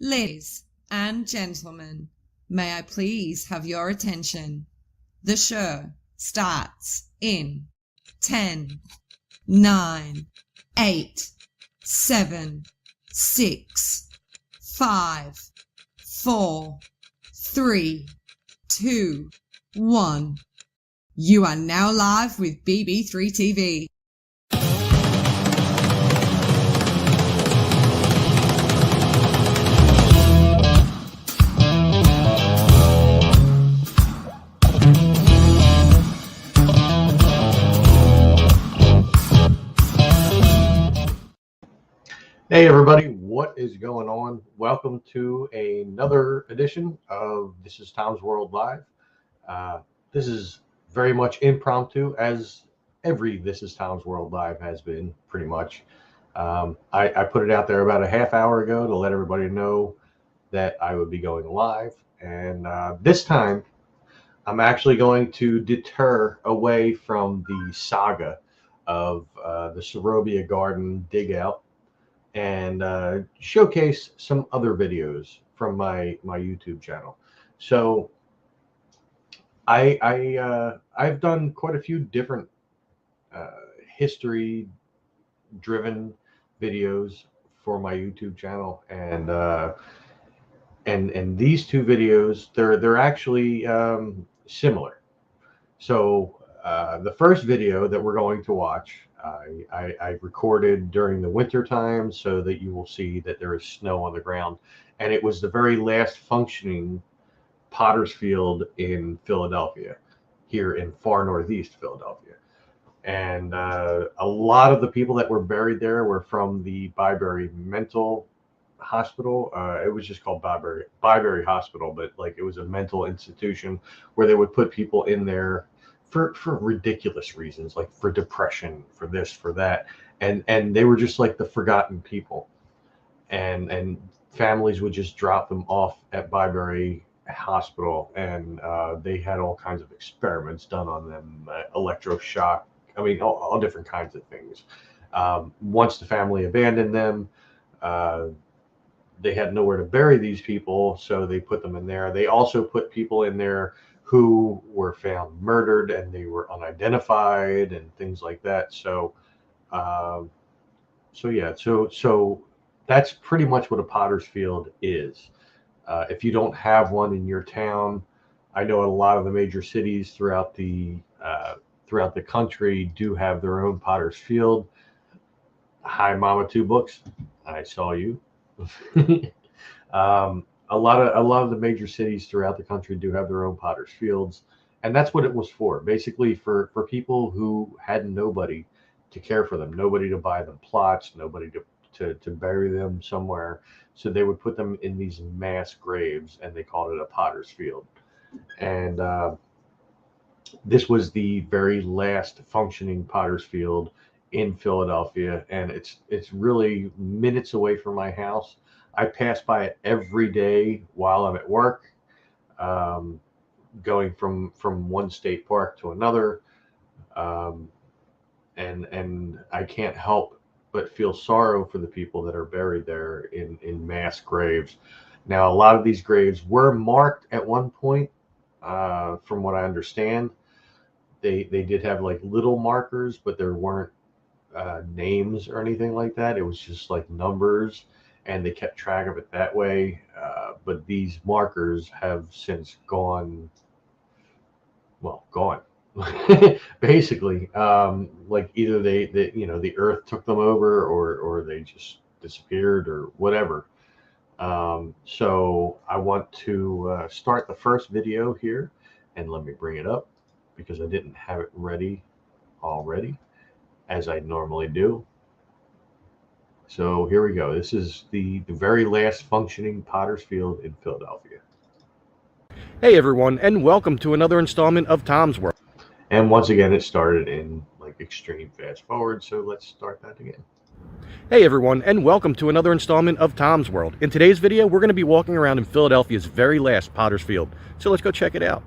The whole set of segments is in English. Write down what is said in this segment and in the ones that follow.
Ladies and gentlemen, may I please have your attention? The show starts in 10, 9, 8, 7, 6, 5, 4, 3, 2, 1. You are now live with BB3 TV. Hey everybody, what is going on? Welcome to another edition of This is Tom's World Live. This is very much impromptu, as every This is Tom's World Live has been, pretty much. I put it out there about a half hour ago to let everybody know that I would be going live, and this time I'm actually going to deter away from the saga of the Sorobia Garden dig out and showcase some other videos from my YouTube channel. So I've done quite a few different history driven videos for my YouTube channel, and these two videos, they're actually similar. So the first video that we're going to watch, I recorded during the winter time so that you will see that there is snow on the ground. And it was the very last functioning potter's field in Philadelphia, here in far northeast Philadelphia. And a lot of the people that were buried there were from the Byberry Mental Hospital. It was just called Byberry Hospital, but like it was a mental institution where they would put people in there for ridiculous reasons, like for depression, for this, for that, and they were just like the forgotten people, and families would just drop them off at Byberry Hospital, and they had all kinds of experiments done on them, electroshock, I mean all different kinds of things. Once the family abandoned them, they had nowhere to bury these people, so they put them in there. They also put people in there who were found murdered and they were unidentified and things like that. So that's pretty much what a potter's field is. If you don't have one in your town, I know a lot of the major cities throughout the country do have their own potter's field. Hi, Mama Two Books, I saw you. A lot of the major cities throughout the country do have their own potter's fields, and that's what it was for. Basically, for people who had nobody to care for them, nobody to buy them plots, nobody to bury them somewhere. So they would put them in these mass graves, and they called it a potter's field. And this was the very last functioning potter's field in Philadelphia, and it's really minutes away from my house. I pass by it every day while I'm at work, going from one state park to another, and I can't help but feel sorrow for the people that are buried there in mass graves. Now, a lot of these graves were marked at one point, from what I understand. They did have like little markers, but there weren't names or anything like that. It was just like numbers, and they kept track of it that way. But these markers have since gone. Basically, like either they the earth took them over, or they just disappeared, or whatever. So I want to start the first video here, and let me bring it up because I didn't have it ready already, as I normally do. So here we go. This is the very last functioning potter's field in Philadelphia. Hey everyone, and welcome to another installment of Tom's World. And once again, it started in like extreme fast forward, so let's start that again. Hey everyone, and welcome to another installment of Tom's World. In today's video, we're going to be walking around in Philadelphia's very last potter's field. So let's go check it out.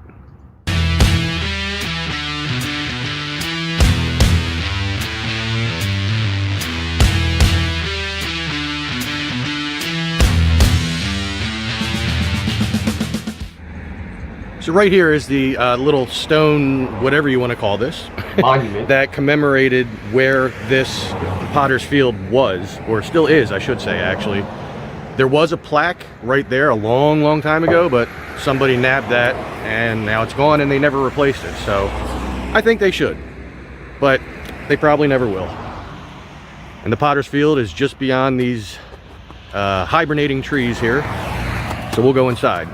So right here is the little stone, whatever you want to call this, monument that commemorated where this Potter's Field was, or still is, I should say, actually. There was a plaque right there a long, long time ago, but somebody nabbed that, and now it's gone, and they never replaced it. So I think they should, but they probably never will. And the Potter's Field is just beyond these hibernating trees here, so we'll go inside.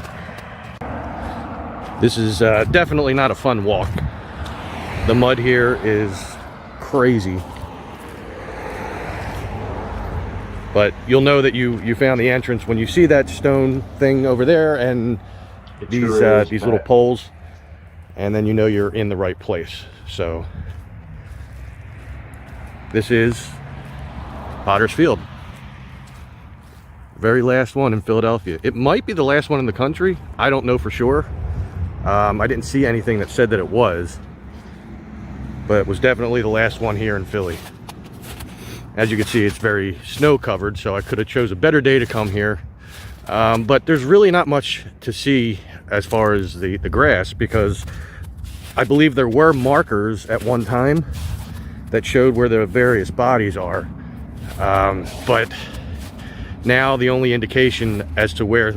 This is definitely not a fun walk. The mud here is crazy, but you'll know that you found the entrance when you see that stone thing over there and these little poles, and then you know you're in the right place. So this is Potter's Field, very last one in Philadelphia. It might be the last one in the country. I don't know for sure. I didn't see anything that said that it was, but it was definitely the last one here in Philly. As you can see, it's very snow covered, so I could have chose a better day to come here. But there's really not much to see as far as the grass, because I believe there were markers at one time that showed where the various bodies are. But now the only indication as to where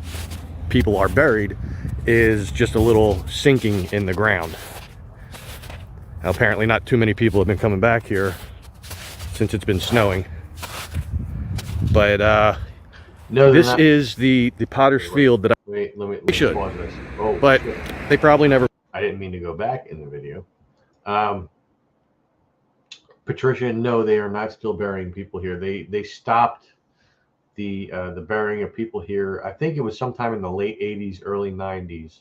people are buried is just a little sinking in the ground. Now, apparently not too many people have been coming back here since it's been snowing. But no, this is the Potter's Field that let me should, pause this. Oh, but shit. They probably never. I didn't mean to go back in the video. Patricia, no, they are not still burying people here. They stopped the burying of people here. I think it was sometime in the late 80s, early 90s.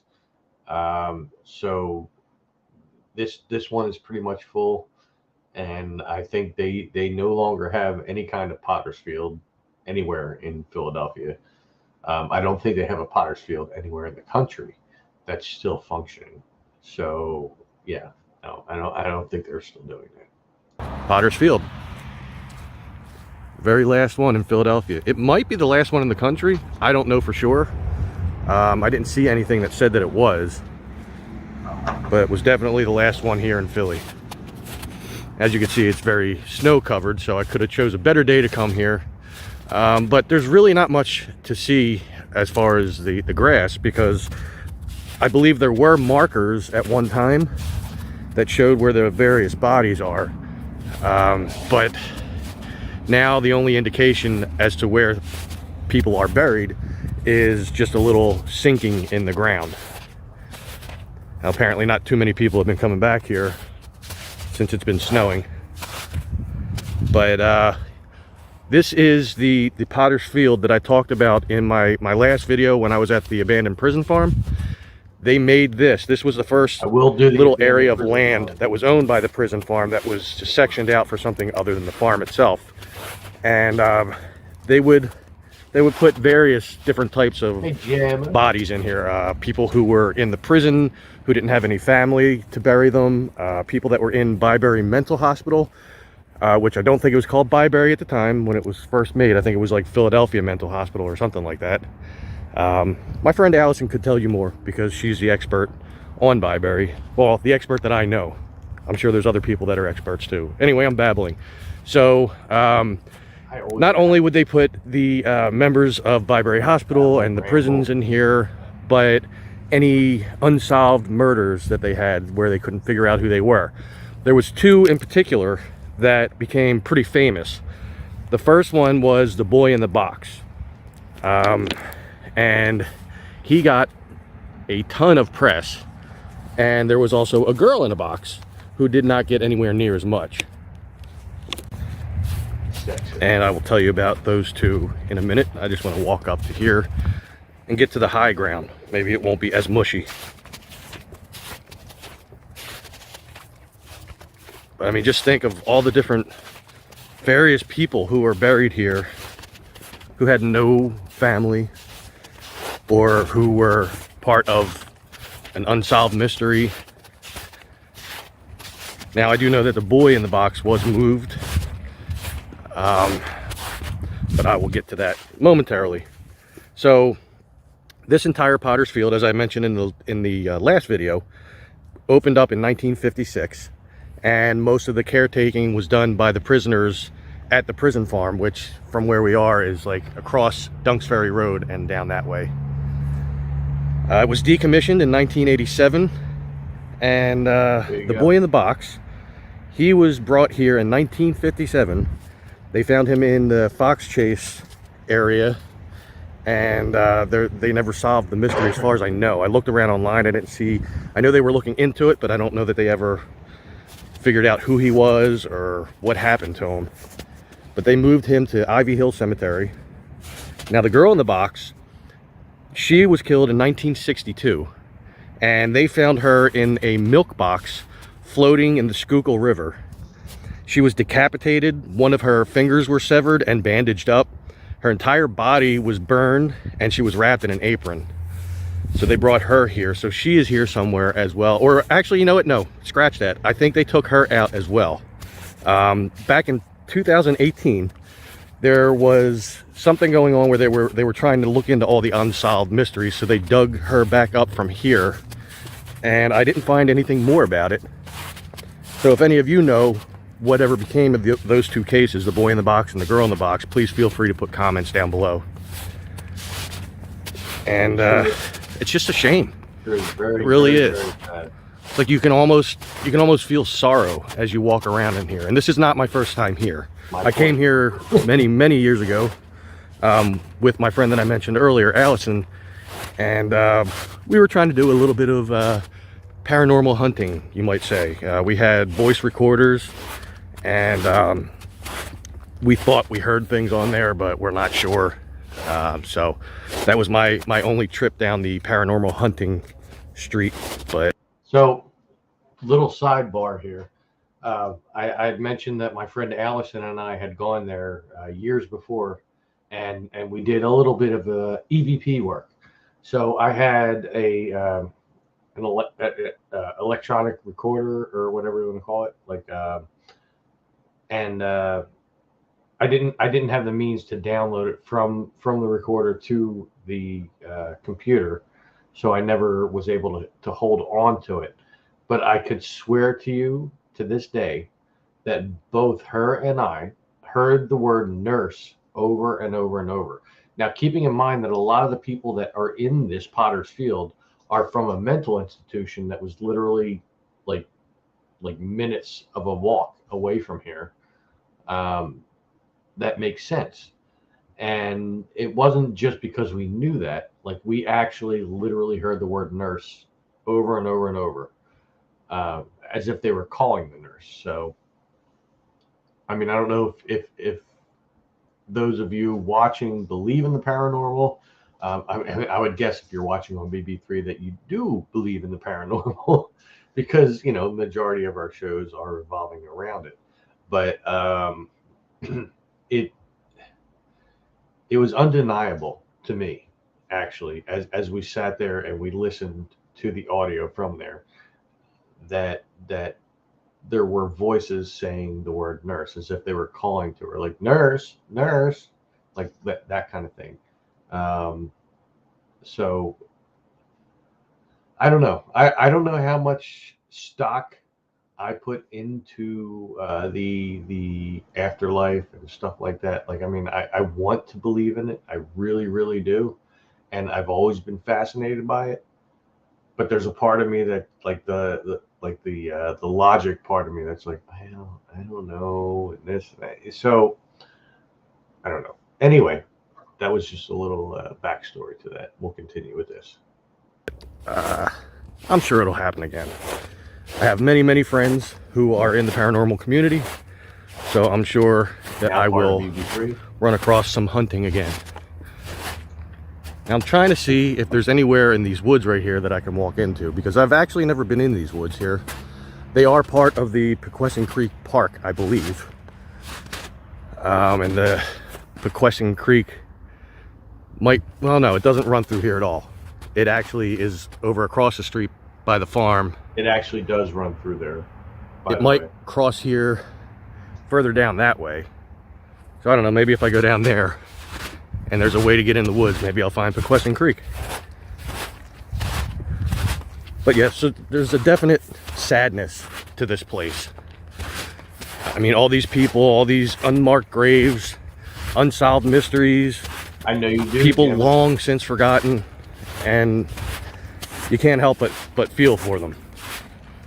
So this one is pretty much full, and I think they no longer have any kind of Potter's Field anywhere in Philadelphia. I don't think they have a Potter's Field anywhere in the country that's still functioning. So yeah, no, I don't think they're still doing that. Potter's Field, very last one in Philadelphia. It might be the last one in the country. I don't know for sure. I didn't see anything that said that it was, but it was definitely the last one here in Philly. As you can see, it's very snow covered, so I could have chose a better day to come here. But there's really not much to see as far as the grass, because I believe there were markers at one time that showed where the various bodies are. But now the only indication as to where people are buried is just a little sinking in the ground. Now, apparently not too many people have been coming back here since it's been snowing. But this is the Potter's Field that I talked about in my last video when I was at the abandoned prison farm. They made this. This was the first little area of land that was owned by the prison farm that was just sectioned out for something other than the farm itself. And they would put various different types of bodies in here. People who were in the prison, who didn't have any family to bury them. People that were in Byberry Mental Hospital, which I don't think it was called Byberry at the time when it was first made. I think it was like Philadelphia Mental Hospital or something like that. My friend Allison could tell you more because she's the expert on Byberry. Well, the expert that I know. I'm sure there's other people that are experts too. Anyway, I'm babbling. So not only would they put the members of Byberry Hospital and the prisons in here, but any unsolved murders that they had where they couldn't figure out who they were. There was two in particular that became pretty famous. The first one was the boy in the box. And he got a ton of press. And there was also a girl in a box who did not get anywhere near as much. And I will tell you about those two in a minute. I just want to walk up to here and get to the high ground. Maybe it won't be as mushy. But I mean, just think of all the different various people who are buried here who had no family or who were part of an unsolved mystery. Now, I do know that the boy in the box was moved, but I will get to that momentarily. So This entire Potter's Field, as I mentioned in the last video, opened up in 1956, and most of the caretaking was done by the prisoners at the prison farm, which from where we are is like across Dunks Ferry Road and down that way. It was decommissioned in 1987, and the boy in the box, he was brought here in 1957. They found him in the Fox Chase area, and they never solved the mystery as far as I know. I looked around online, I didn't see, I know they were looking into it, but I don't know that they ever figured out who he was or what happened to him. But they moved him to Ivy Hill Cemetery. Now the girl in the box, she was killed in 1962, and they found her in a milk box floating in the Schuylkill River. She was decapitated, one of her fingers were severed and bandaged up. Her entire body was burned, and she was wrapped in an apron. So they brought her here. So she is here somewhere as well. Or actually, you know what? No, scratch that. I think they took her out as well. Back in 2018, there was something going on where they were trying to look into all the unsolved mysteries. So they dug her back up from here, and I didn't find anything more about it. So if any of you know whatever became of those two cases, the boy in the box and the girl in the box, please feel free to put comments down below. And it's just a shame. It really is. It's like you can almost feel sorrow as you walk around in here. And this is not my first time here. I came here many years ago with my friend that I mentioned earlier, Allison, and we were trying to do a little bit of paranormal hunting, you might say. We had voice recorders, and we thought we heard things on there, but we're not sure. So that was my only trip down the paranormal hunting street. But so, little sidebar here. I had mentioned that my friend Allison and I had gone there years before, and we did a little bit of EVP work. So I had an electronic recorder, or whatever you want to call it, like, and I didn't have the means to download it from the recorder to the computer, so I never was able to hold on to it. But I could swear to you to this day that both her and I heard the word nurse over and over and over. Now, keeping in mind that a lot of the people that are in this Potter's Field are from a mental institution that was literally like minutes of a walk away from here. That makes sense. And it wasn't just because we knew that. Like, we actually literally heard the word nurse over and over and over, as if they were calling the nurse. So, I mean, I don't know if those of you watching believe in the paranormal. I would guess if you're watching on BB3 that you do believe in the paranormal, because, you know, the majority of our shows are revolving around it. But it was undeniable to me, actually, as we sat there and we listened to the audio from there, that there were voices saying the word nurse, as if they were calling to her, like, nurse, nurse, like that kind of thing. So I don't know. I don't know how much stock I put into the afterlife and stuff like that. Like, I mean, I want to believe in it. I really do. And I've always been fascinated by it. But there's a part of me that, like, the logic part of me that's like, I don't know, and this and that. So I don't know. Anyway, that was just a little backstory to that. We'll continue with this. I'm sure it'll happen again. I have many friends who are in the paranormal community, so I'm sure that I will run across some hunting again. Now I'm trying to see if there's anywhere in these woods right here that I can walk into, because I've actually never been in these woods here. They are part of the Pequesson Creek Park, I believe. And the Pequesson Creek might, well, no, it doesn't run through here at all. It actually is over across the street by the farm. It actually does run through there. It might cross here further down that way. So I don't know, maybe if I go down there and there's a way to get in the woods, maybe I'll find Pequesson Creek. But yeah, so there's a definite sadness to this place. I mean, all these people, all these unmarked graves, unsolved mysteries. I know you do. People long since forgotten, and you can't help but feel for them.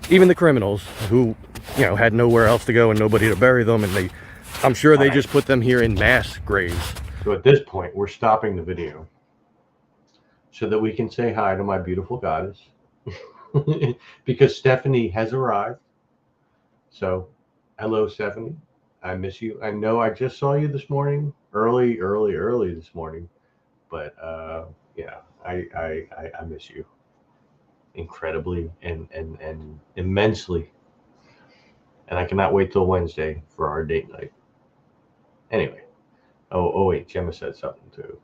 Even the criminals who, you know, had nowhere else to go and nobody to bury them, and I'm sure they just put them here in mass graves. So at this point, we're stopping the video so that we can say hi to my beautiful goddess. Because Stephanie has arrived. So, hello, Stephanie. I miss you. I know I just saw you this morning, early this morning. But yeah, I miss you incredibly and immensely. And I cannot wait till Wednesday for our date night. Anyway. Oh wait, Gemma said something too.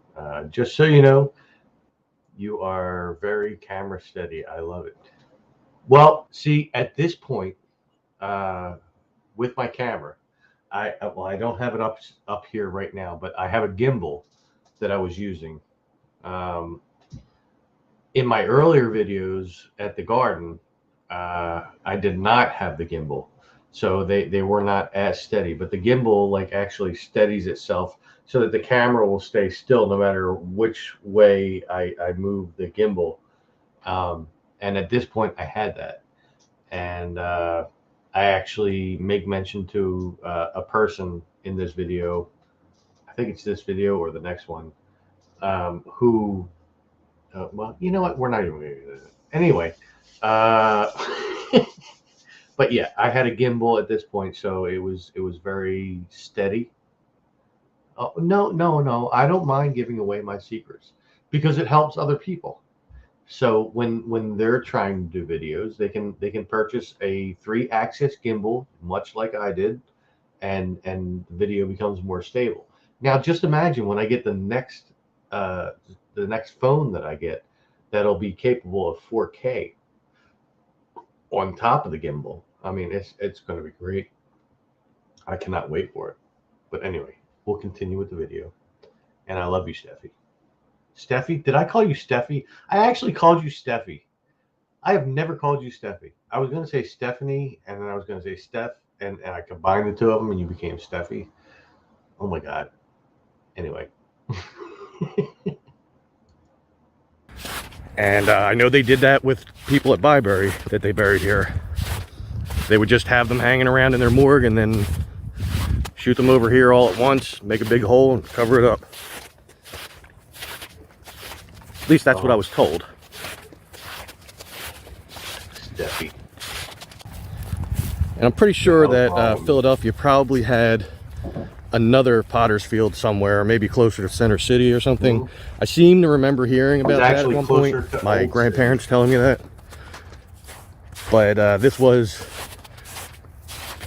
Just so you know, you are very camera steady. I love it. Well, see, at this point, with my camera, I don't have it up here right now, but I have a gimbal that I was using. In my earlier videos at the garden, I did not have the gimbal, so they were not as steady. But the gimbal like actually steadies itself so that the camera will stay still no matter which way I move the gimbal. And at this point, I had that, and I actually make mention to a person in this video. I think it's this video or the next one, who. Well, you know what? We're not even going to do that. Anyway, but yeah, I had a gimbal at this point, so it was very steady. Oh, no. I don't mind giving away my secrets because it helps other people. So when they're trying to do videos, they can purchase a 3-axis gimbal, much like I did, and the video becomes more stable. Now, just imagine when I get the next phone that I get, that'll be capable of 4K on top of the gimbal. I mean, it's going to be great. I cannot wait for it. But anyway, we'll continue with the video. And I love you, Steffi. Steffi? Did I call you Steffi? I actually called you Steffi. I have never called you Steffi. I was going to say Stephanie, and then I was going to say Steph, and I combined the two of them, and you became Steffi. Oh, my God. Anyway. And I know they did that with people at Byberry that they buried here. They would just have them hanging around in their morgue and then shoot them over here all at once, make a big hole and cover it up. At least that's what I was told. Steffi. And I'm pretty sure that Philadelphia probably had another Potter's Field somewhere, maybe closer to Center City or something. Mm-hmm. I seem to remember hearing about that at one point. My grandparents telling me that. But this was,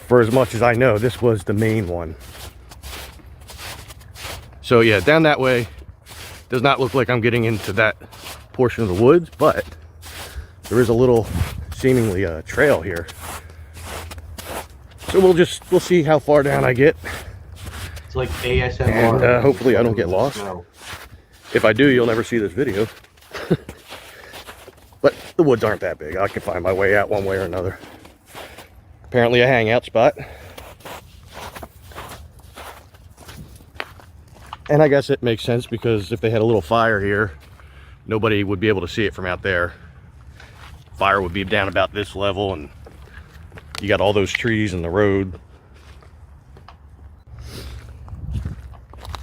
for as much as I know, this was the main one. So yeah, down that way does not look like I'm getting into that portion of the woods, but there is a little seemingly trail here. So we'll see how far down I get. It's like ASMR. And hopefully I don't get lost. If I do, you'll never see this video. But the woods aren't that big. I can find my way out one way or another. Apparently a hangout spot. And I guess it makes sense because if they had a little fire here, nobody would be able to see it from out there. Fire would be down about this level, and you got all those trees in the road.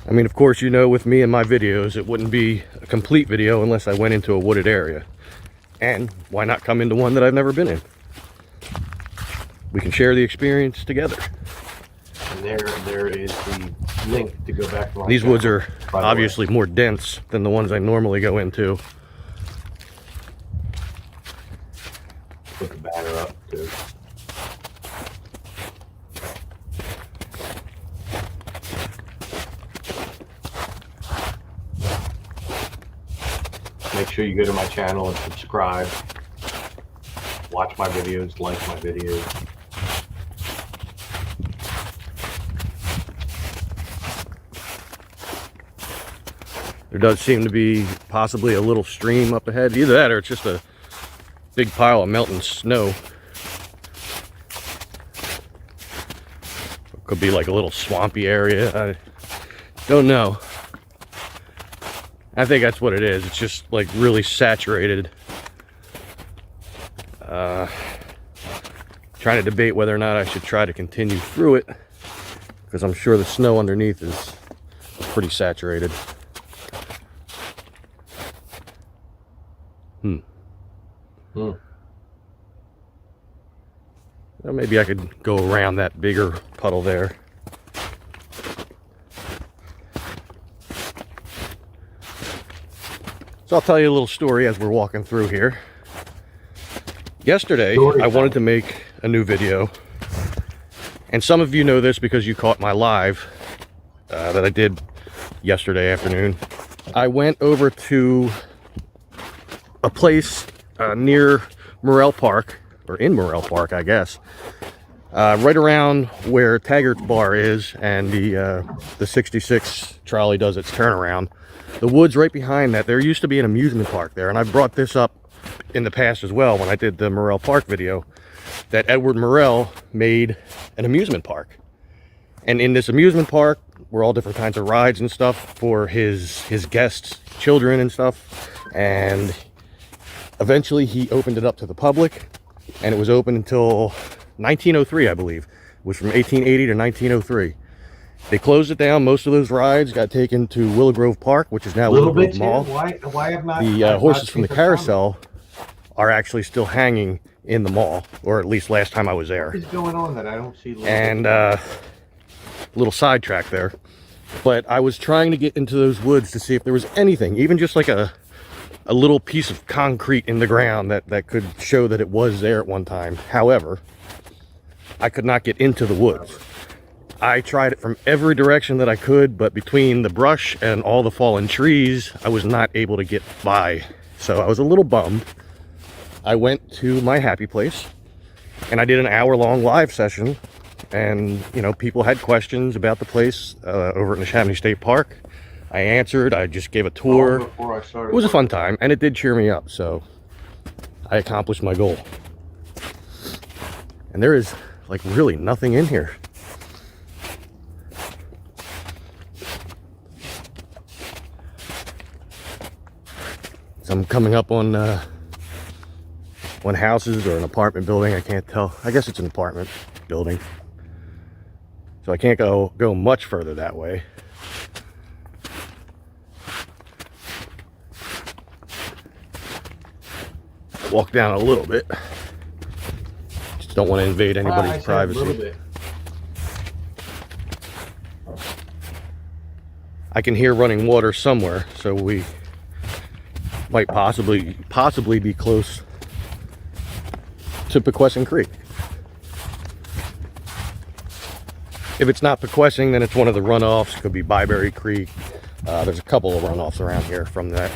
I mean, of course, you know, with me and my videos, it wouldn't be a complete video unless I went into a wooded area. And why not come into one that I've never been in? We can share the experience together. And there is the link to go back to. These woods are obviously more dense than the ones I normally go into. Put the banner up too. Make sure you go to my channel and subscribe. Watch my videos, like my videos. There does seem to be possibly a little stream up ahead. Either that or it's just a big pile of melting snow. Could be like a little swampy area. I don't know. I think that's what it is. It's just like really saturated. Trying to debate whether or not I should try to continue through it, because I'm sure the snow underneath is pretty saturated. Well, maybe I could go around that bigger puddle there. So I'll tell you a little story as we're walking through here. Yesterday, I wanted to make a new video, and some of you know this because you caught my live that I did yesterday afternoon. I went over to a place near Morrell Park, or in Morrell Park, I guess, right around where Taggart's Bar is and the 66 trolley does its turnaround. The woods right behind that, there used to be an amusement park there, and I brought this up in the past as well when I did the Morrell Park video, that Edward Morrell made an amusement park. And in this amusement park were all different kinds of rides and stuff for his guests, children and stuff. And eventually he opened it up to the public, and it was open until 1903, I believe. It was from 1880 to 1903. They closed it down. Most of those rides got taken to Willow Grove Park, which is now Willow Grove Mall. Why have not the horses from the carousel are actually still hanging in the mall, or at least last time I was there. What is going on that I don't see? And little sidetrack there, but I was trying to get into those woods to see if there was anything, even just like a little piece of concrete in the ground that could show that it was there at one time. However, I could not get into the woods. I tried it from every direction that I could, but between the brush and all the fallen trees, I was not able to get by. So I was a little bummed. I went to my happy place and I did an hour-long live session, and you know, people had questions about the place over at Neshaminy State Park. I answered. I just gave a tour. It was a fun time, and it did cheer me up, so I accomplished my goal. And there is like really nothing in here. So I'm coming up on houses or an apartment building. I can't tell. I guess it's an apartment building. So I can't go much further that way. Walk down a little bit. Just don't want to invade anybody's privacy. I can hear running water somewhere, so we might possibly be close to Pequesson Creek. If it's not Pequesson, then it's one of the runoffs. It could be Byberry Creek. There's a couple of runoffs around here from that.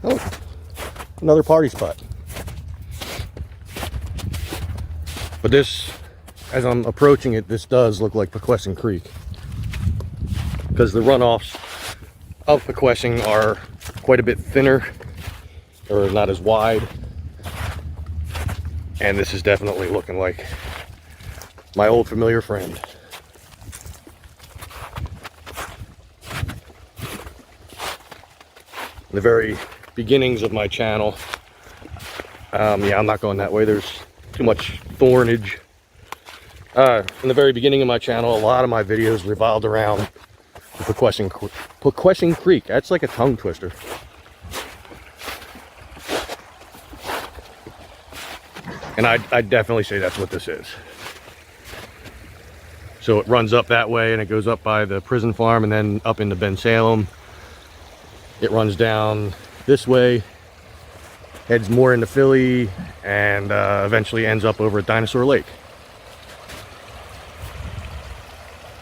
Oh, another party spot. But this, as I'm approaching it, this does look like Pequesson Creek, because the runoffs of Pequesson are quite a bit thinner, or not as wide. And this is definitely looking like my old familiar friend. In the very beginnings of my channel, yeah, I'm not going that way. There's too much thornage. In the very beginning of my channel, a lot of my videos revolved around the Pequesson Creek. That's like a tongue twister. And I'd definitely say that's what this is. So it runs up that way, and it goes up by the prison farm and then up into Ben Salem. It runs down this way, heads more into Philly, and eventually ends up over at Dinosaur Lake.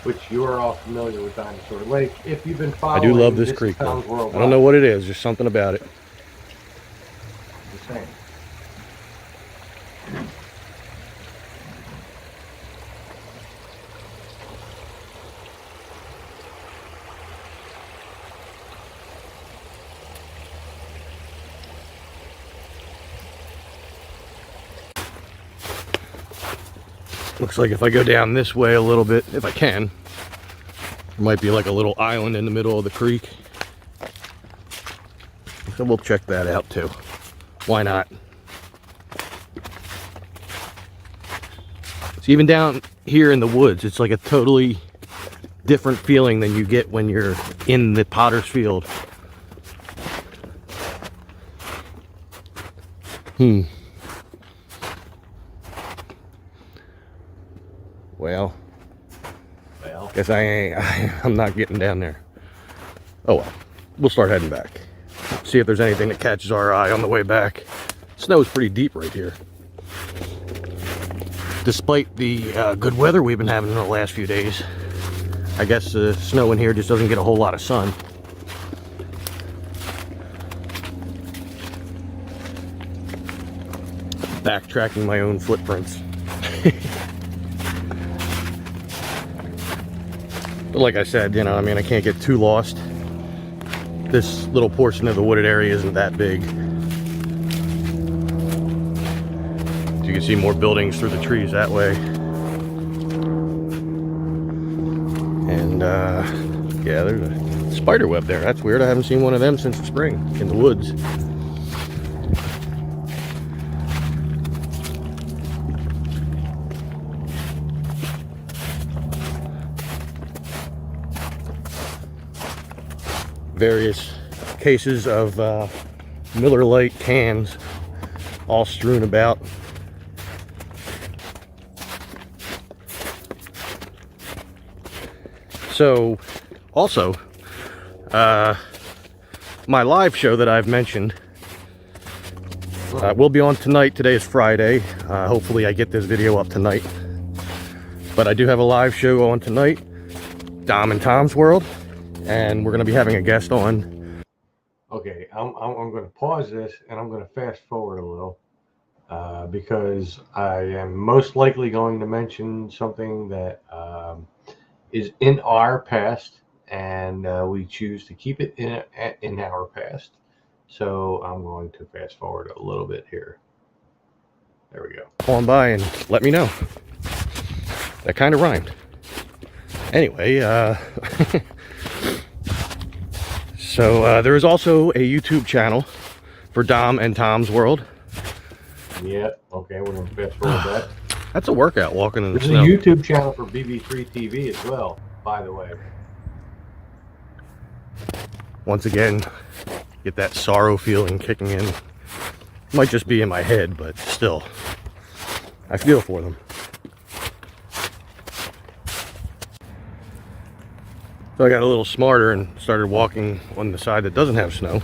Which you are all familiar with Dinosaur Lake. If you've been following, I do love this creek, though. I don't know what it is, just something about it. Just saying. Looks like if I go down this way a little bit, if I can, there might be like a little island in the middle of the creek. So we'll check that out too. Why not? So even down here in the woods, it's like a totally different feeling than you get when you're in the potter's field. Well, guess I'm not getting down there. Oh well, we'll start heading back. See if there's anything that catches our eye on the way back. Snow's pretty deep right here. Despite the good weather we've been having in the last few days, I guess the snow in here just doesn't get a whole lot of sun. Backtracking my own footprints. But like I said, you know, I mean, I can't get too lost. This little portion of the wooded area isn't that big. So you can see more buildings through the trees that way. And yeah, there's a spider web there. That's weird. I haven't seen one of them since the spring in the woods. Various cases of Miller Lite cans all strewn about. So also my live show that I've mentioned will be on tonight. Today is Friday. Hopefully I get this video up tonight, but I do have a live show on tonight, Dom and Tom's World, and we're going to be having a guest on. Okay, I'm going to pause this and I'm going to fast forward a little because I am most likely going to mention something that is in our past, and we choose to keep it in our past. So I'm going to fast forward a little bit here. There we go. Call on by and let me know. That kind of rhymed. Anyway, so there is also a YouTube channel for Dom and Tom's World. Yeah, okay, we're going to fast forward that. That's a workout, walking in the snow. There's a YouTube channel for BB3 TV as well, by the way. Once again, get that sorrow feeling kicking in. Might just be in my head, but still, I feel for them. So I got a little smarter and started walking on the side that doesn't have snow.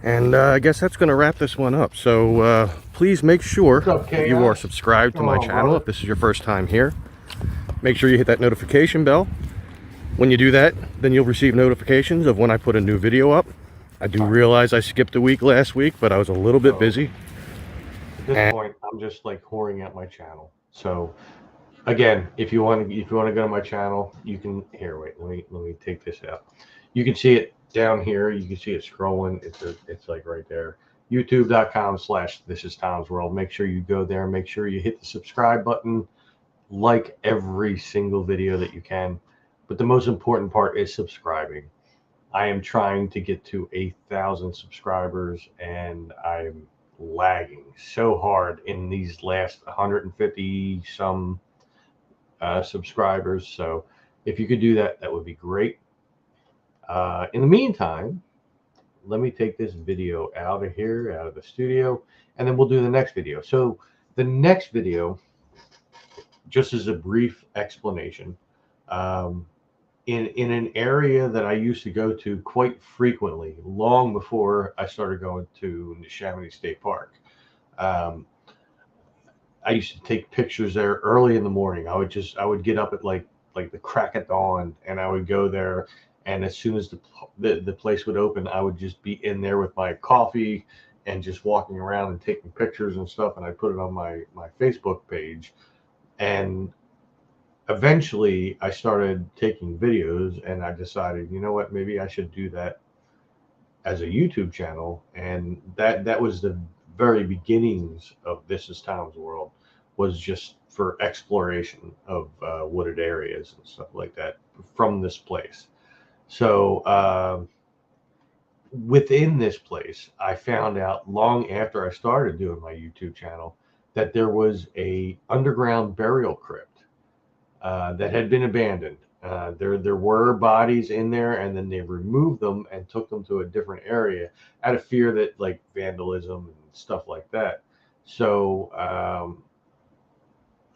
And I guess that's going to wrap this one up. So please make sure that you are subscribed to my channel if this is your first time here. Make sure you hit that notification bell. When you do that, then you'll receive notifications of when I put a new video up. I do realize I skipped a week last week, but I was a little bit busy. At this point, I'm just like whoring out my channel. So again, if you want to go to my channel, you can. Here, wait, let me take this out. You can see it down here. You can see it scrolling. It's like right there. youtube.com/thisistomsworld. Make sure you go there. Make sure you hit the subscribe button. Like every single video that you can. But the most important part is subscribing. I am trying to get to 1,000 subscribers, and I'm lagging so hard in these last 150 some subscribers. So if you could do that, that would be great. In the meantime, let me take this video out of here, out of the studio, and then we'll do the next video. So the next video, just as a brief explanation, in an area that I used to go to quite frequently, long before I started going to Neshaminy State Park. I used to take pictures there early in the morning. I would get up at like the crack of dawn, and I would go there. And as soon as the place would open, I would just be in there with my coffee and just walking around and taking pictures and stuff. And I put it on my Facebook page. And eventually I started taking videos, and I decided, you know what, maybe I should do that as a YouTube channel. And that was the very beginnings of This Is Tom's World. was just for exploration of wooded areas and stuff like that from this place. So within this place, I found out long after I started doing my YouTube channel that there was a underground burial crypt that had been abandoned. There were bodies in there, and then they removed them and took them to a different area out of fear that like vandalism and stuff like that. So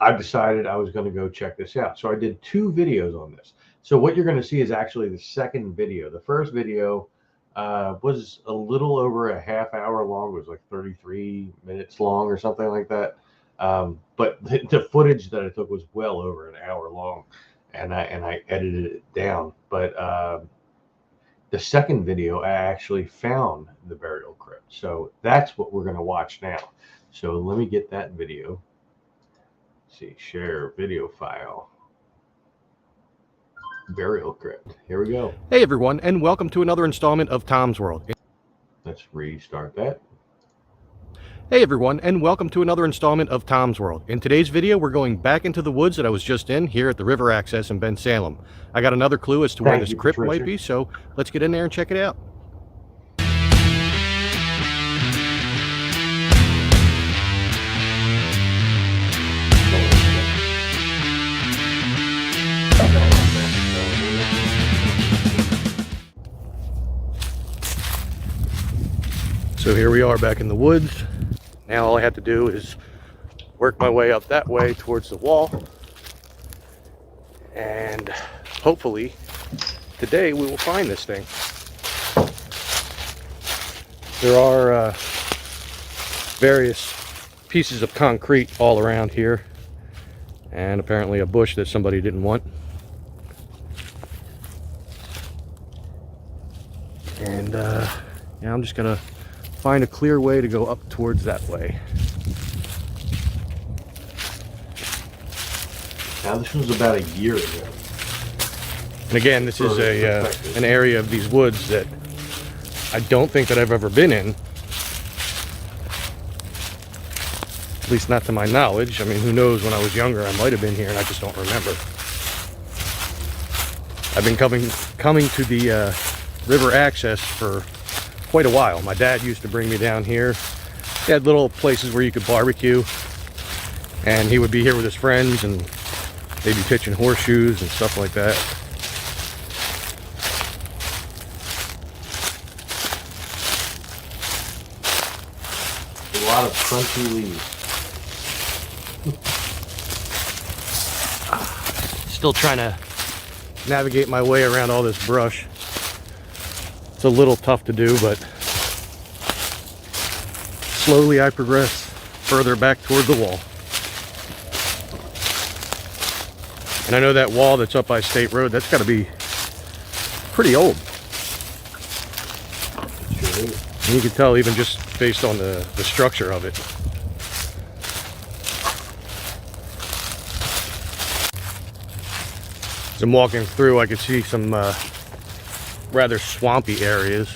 I decided I was going to go check this out. So I did 2 videos on this. So what you're going to see is actually the second video. The first video was a little over a half hour long. It was like 33 minutes long or something like that. But the footage that I took was well over an hour long, and I edited it down. But the second video, I actually found the burial crypt. So that's what we're going to watch now. So let me get that video. Let's see, share video file. Burial crypt. Here we go. Hey everyone, and welcome to another installment of Tom's World. Let's restart that. Hey everyone, and welcome to another installment of Tom's World. In today's video, we're going back into the woods that I was just in here at the river access in Ben Salem. I got another clue as to where this crypt might be, so let's get in there and check it out. So here we are back in the woods. Now all I have to do is work my way up that way towards the wall. And hopefully today we will find this thing. There are various pieces of concrete all around here. And apparently a bush that somebody didn't want. And yeah, I'm just gonna find a clear way to go up towards that way. Now this was about a year ago. And again, this is an area of these woods that I don't think that I've ever been in. At least not to my knowledge. I mean, who knows, when I was younger I might have been here and I just don't remember. I've been coming to the river access for quite a while. My dad used to bring me down here. He had little places where you could barbecue, and he would be here with his friends and they'd be pitching horseshoes and stuff like that. A lot of crunchy leaves. Still trying to navigate my way around all this brush. It's a little tough to do, but slowly I progress further back toward the wall. And I know that wall that's up by State Road, that's got to be pretty old. Sure is. And you can tell even just based on the structure of it. As I'm walking through, I can see some rather swampy areas,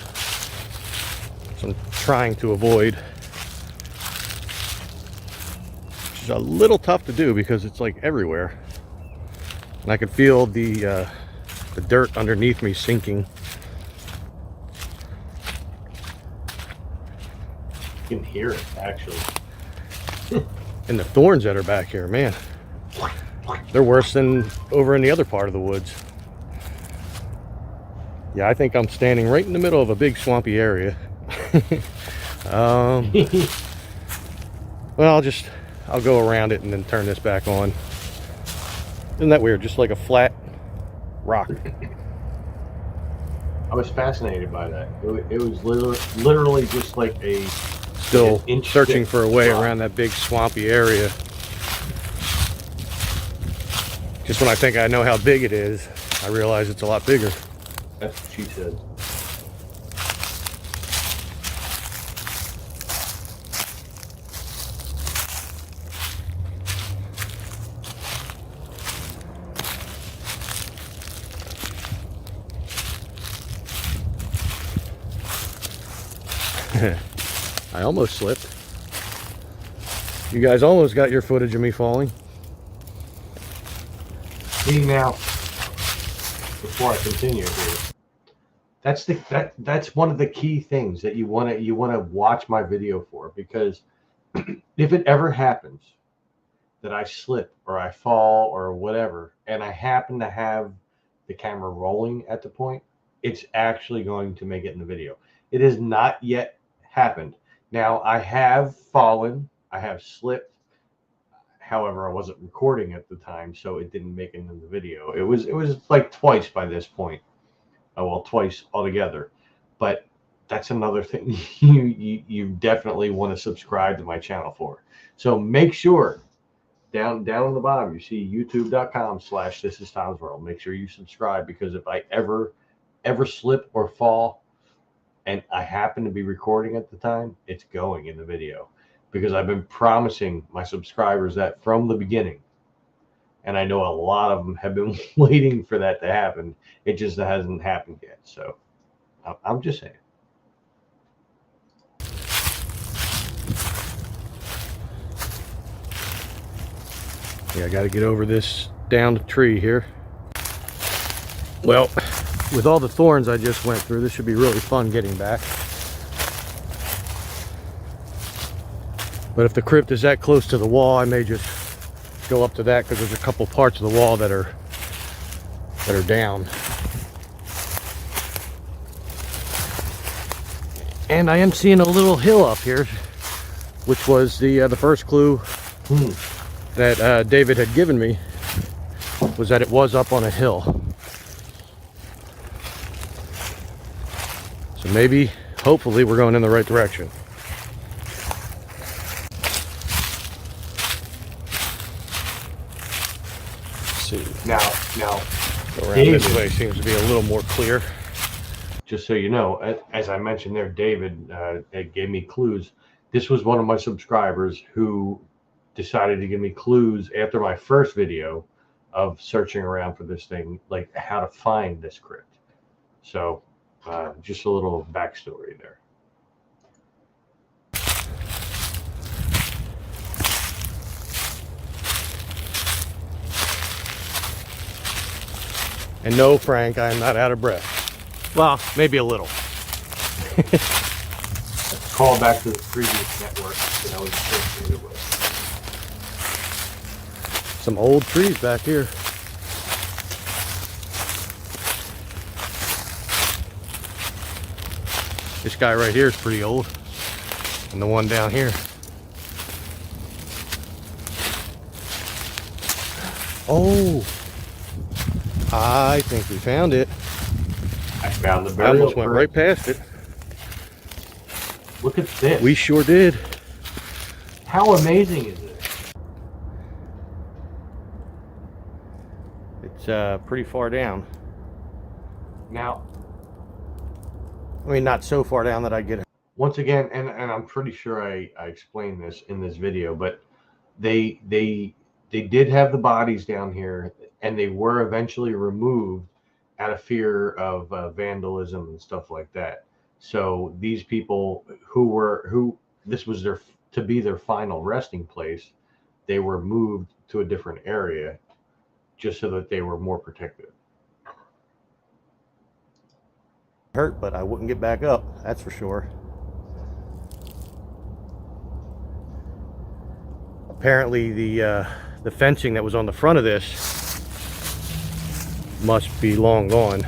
so I'm trying to avoid, which is a little tough to do because it's like everywhere, and I can feel the dirt underneath me sinking. You can hear it actually. And the thorns that are back here, man, they're worse than over in the other part of the woods. Yeah, I think I'm standing right in the middle of a big swampy area. Well, I'll go around it and then turn this back on. Isn't that weird? Just like a flat rock. I was fascinated by that. It was literally just like a Still searching for a way around that big swampy area. Just when I think I know how big it is, I realize it's a lot bigger. That's what she said. I almost slipped. You guys almost got your footage of me falling. See now, before I continue here, that's one of the key things that you want to watch my video for, because if it ever happens that I slip or I fall or whatever, and I happen to have the camera rolling at the point, it's actually going to make it in the video. It has not yet happened. Now, I have fallen, I have slipped. However, I wasn't recording at the time, so it didn't make it in the video. It was like twice by this point. Well, twice altogether. But that's another thing you definitely want to subscribe to my channel for. So make sure down on the bottom you see youtube.com/thisistomsworld. Make sure you subscribe, because if I ever slip or fall and I happen to be recording at the time, it's going in the video, because I've been promising my subscribers that from the beginning. And I know a lot of them have been waiting for that to happen. It just hasn't happened yet. So I'm just saying. Yeah, I got to get over this downed tree here. Well, with all the thorns I just went through, this should be really fun getting back. But if the crypt is that close to the wall, I may just go up to that, because there's a couple parts of the wall that are down. And I am seeing a little hill up here, which was the first clue that David had given me, was that it was up on a hill. So maybe, hopefully, we're going in the right direction. See. Now Go around this way seems to be a little more clear. Just so you know, as I mentioned there, David gave me clues. This was one of my subscribers who decided to give me clues after my first video of searching around for this thing, like how to find this crypt. So just a little backstory there. And no, Frank, I am not out of breath. Well, maybe a little. Call back to the previous network that I was associated with. Some old trees back here. This guy right here is pretty old. And the one down here. Oh! I think we found it. I found the I burial almost went right past it. Look at this. We sure did. How amazing is this? It's pretty far down. Now, I mean, not so far down that I get it. Once again, and I'm pretty sure I explained this in this video, but they did have the bodies down here, and they were eventually removed out of fear of vandalism and stuff like that. So these people who this was to be their final resting place, they were moved to a different area just so that they were more protected. Hurt, but I wouldn't get back up, that's for sure. Apparently the fencing that was on the front of this must be long gone,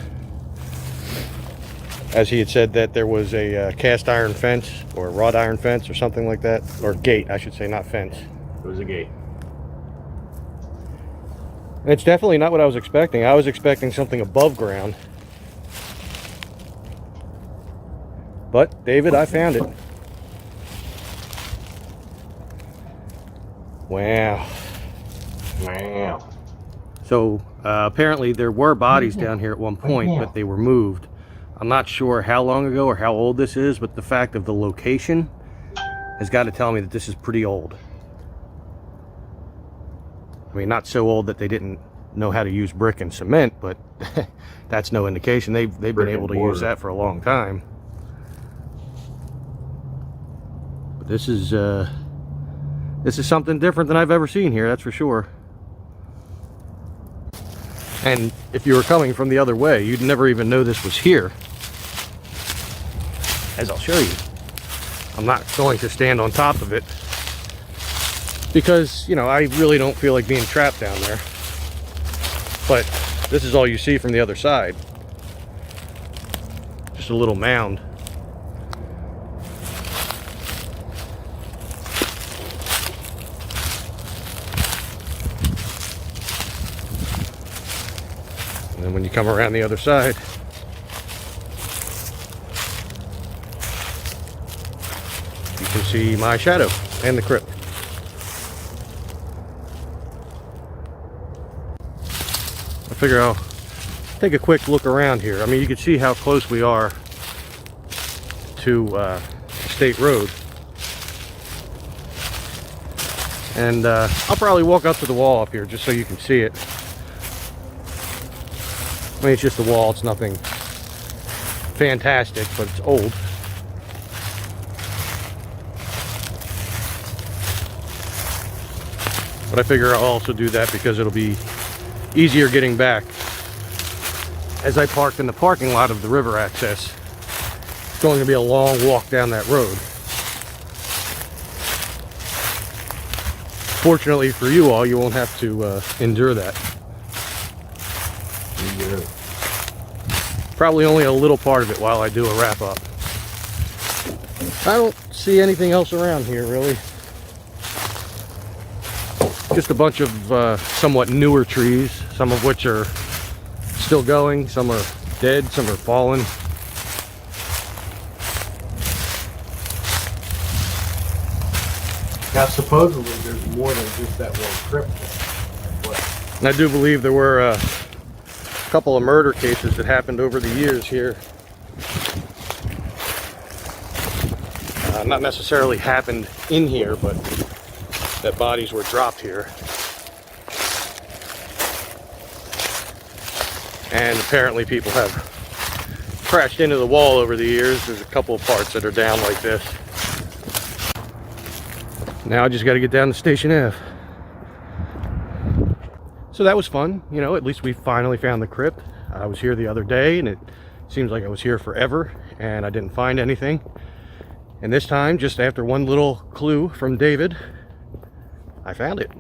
as he had said that there was a cast iron fence or a wrought iron fence or something like that, or gate I should say, not fence. It was a gate. And it's definitely not what I was expecting. I was expecting something above ground. But David, I found it. Wow. Wow. So apparently there were bodies down here at one point, but they were moved. I'm not sure how long ago or how old this is, but the fact of the location has got to tell me that this is pretty old. I mean, not so old that they didn't know how to use brick and cement, but that's no indication. They've been able to use that for a long time. But this is This is something different than I've ever seen here, that's for sure. And if you were coming from the other way, you'd never even know this was here. As I'll show you. I'm not going to stand on top of it because, you know, I really don't feel like being trapped down there. But this is all you see from the other side. Just a little mound. And then when you come around the other side, you can see my shadow and the crypt. I figure I'll take a quick look around here. I mean, you can see how close we are to State Road. And I'll probably walk up to the wall up here just so you can see it. I mean, it's just a wall, it's nothing fantastic, but it's old. But I figure I'll also do that because it'll be easier getting back. As I parked in the parking lot of the river access, it's going to be a long walk down that road. Fortunately for you all, you won't have to endure that. Probably only a little part of it while I do a wrap up. I don't see anything else around here really. Just a bunch of somewhat newer trees, some of which are still going, some are dead, some are fallen. Now supposedly there's more than just that one crypt. And I do believe there were a couple of murder cases that happened over the years here. Not necessarily happened in here, but that bodies were dropped here. And apparently people have crashed into the wall over the years. There's a couple of parts that are down like this. Now I just got to get down to Station F. So that was fun, you know, at least we finally found the crypt. I was here the other day and it seems like I was here forever and I didn't find anything. And this time, just after one little clue from David, I found it.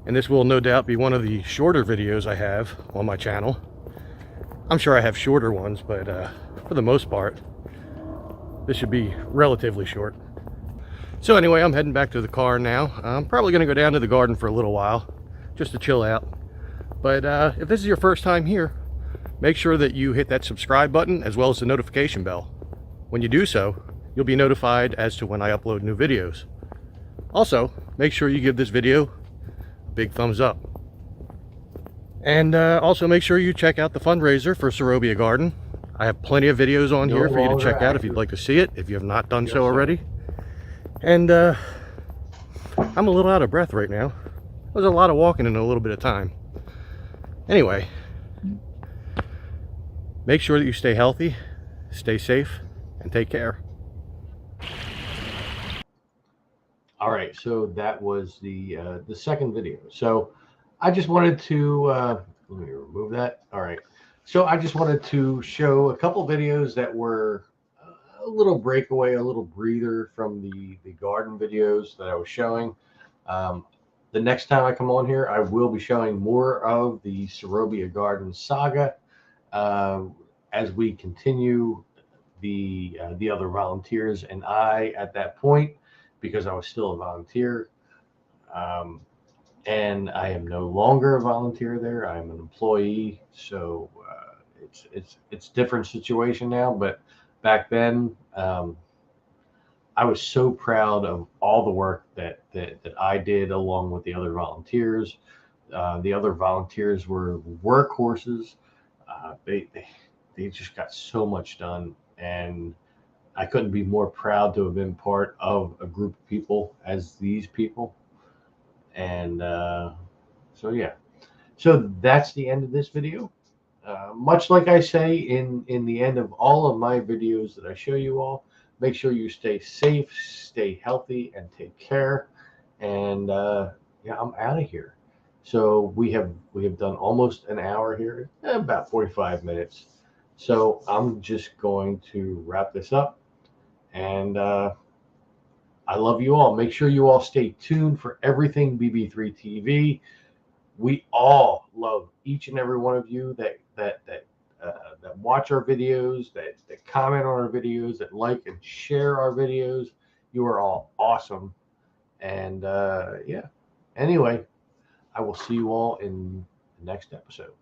And this will no doubt be one of the shorter videos I have on my channel. I'm sure I have shorter ones, but for the most part, this should be relatively short. So anyway, I'm heading back to the car now. I'm probably gonna go down to the garden for a little while, just to chill out. But if this is your first time here, make sure that you hit that subscribe button as well as the notification bell. When you do so, you'll be notified as to when I upload new videos. Also, make sure you give this video a big thumbs up. And also make sure you check out the fundraiser for Serobia Garden. I have plenty of videos on here for you to check out if you'd like to see it, if you have not done so already. And I'm a little out of breath right now. There's a lot of walking in a little bit of time. Anyway, make sure that you stay healthy, stay safe, and take care. All right, so that was the second video. So I just wanted to let me remove that. All right, so I just wanted to show a couple videos that were a little breakaway, a little breather from the garden videos that I was showing. The next time I come on here, I will be showing more of the Serobia Garden saga as we continue the other volunteers and I at that point, because I was still a volunteer, and I am no longer a volunteer there. I'm an employee, so it's different situation now. But back then, I was so proud of all the work that I did along with the other volunteers. The other volunteers were workhorses. They just got so much done, and I couldn't be more proud to have been part of a group of people as these people. And so yeah, so that's the end of this video. Much like I say in the end of all of my videos that I show you all, make sure you stay safe, stay healthy, and take care. And yeah, I'm out of here. So we have done almost an hour here, about 45 minutes. So I'm just going to wrap this up. And I love you all. Make sure you all stay tuned for everything BB3 TV. We all love each and every one of you that watch our videos, that comment on our videos, that like and share our videos. You are all awesome. And yeah. Anyway, I will see you all in the next episode.